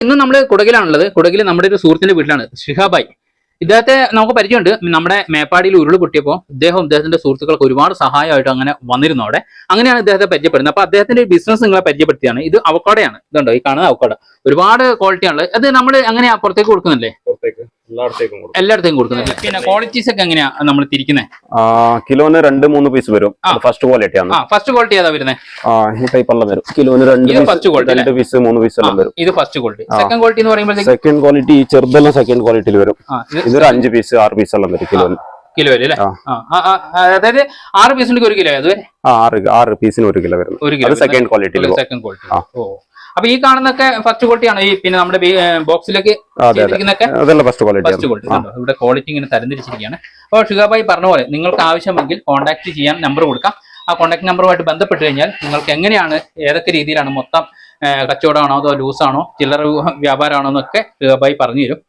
ഇന്ന് നമ്മൾ കുടകിലാണുള്ളത്. കുടകിൽ നമ്മുടെ ഒരു സുഹൃത്തിന്റെ വീട്ടിലാണ്, ഷിഹാബായി. ഇദ്ദേഹത്തെ നമുക്ക് പരിചയമുണ്ട്. നമ്മുടെ മേപ്പാടിയിൽ ഉരുൾ പൊട്ടിയപ്പോൾ ഇദ്ദേഹത്തിന്റെ സുഹൃത്തുക്കൾക്ക് ഒരുപാട് സഹായമായിട്ട് അങ്ങനെ വന്നിരുന്നു അവിടെ. അങ്ങനെയാണ് ഇദ്ദേഹത്തെ പരിചയപ്പെടുന്നത്. അപ്പൊ അദ്ദേഹത്തിന്റെ ബിസിനസ് നിങ്ങളെ പരിചയപ്പെടുത്തിയാണ്. ഇത് അവക്കാടയാണ്. ഇതുണ്ടോ ഈ കാണുന്ന അവക്കാട, ഒരുപാട് ക്വാളിറ്റി ആണ്. അത് നമ്മൾ എങ്ങനെയാ പുറത്തേക്ക് കൊടുക്കുന്നില്ലേ? എല്ലായിടത്തേക്കും കൊടുക്കുന്നില്ല. പിന്നെ ക്വാളിറ്റീസ് ഒക്കെ എങ്ങനെയാ നമ്മൾ തിരിക്കുന്നത്? കിലോന് 2-3 പീസ് വരും. ഫസ്റ്റ് ക്വാളിറ്റി ആണ്. ഫസ്റ്റ് ക്വാളിറ്റി ഏതാ വരുന്നത്? ഈ ടൈപ്പ് എല്ലാം വരും. കിലോന് 2 പീസ് 3 പീസ് എല്ലാം വരും. ഇത് ഫസ്റ്റ് ക്വാളിറ്റി. സെക്കൻഡ് ക്വാളിറ്റി എന്ന് പറയുമ്പോൾ സെക്കൻഡ് ക്വാളിറ്റി ഈ ചെറുതെല്ലാം സെക്കൻഡ് ക്വാളിറ്റിയിൽ വരും. ഇതൊരു 5 പീസ് 6 പീസ് എല്ലാം വരും കിലോന്. കിലോ വരും അല്ലേ? അതായത് 6 പീസിന് 1 കിലോ? അതുവരെ 6 പീസിന് 1 കിലോ വരും. 1 kilo second quality. Second quality. ഓ, അപ്പൊ ഈ കാണുന്നൊക്കെ ഫസ്റ്റ് ക്വാളിറ്റി ആണ്. ഈ പിന്നെ നമ്മുടെ ബോക്സിലേക്ക് ഫസ്റ്റ് ക്വാളിറ്റി. ഇവിടെ ക്വാളിറ്റി ഇങ്ങനെ തരംതിരിച്ചിരിക്കുകയാണ്. അപ്പോൾ ഷിഹാബായി പറഞ്ഞ പോലെ നിങ്ങൾക്ക് ആവശ്യമെങ്കിൽ കോൺടാക്ട് ചെയ്യാൻ നമ്പർ കൊടുക്കാം. ആ കോൺടാക്ട് നമ്പറുമായിട്ട് ബന്ധപ്പെട്ട് കഴിഞ്ഞാൽ നിങ്ങൾക്ക് എങ്ങനെയാണ്, ഏതൊക്കെ രീതിയിലാണ്, മൊത്തം കച്ചവടമാണോ അതോ ലൂസാണോ ചില്ലറ വ്യാപാരമാണോ എന്നൊക്കെ ഷിഹാബായി പറഞ്ഞു തരും.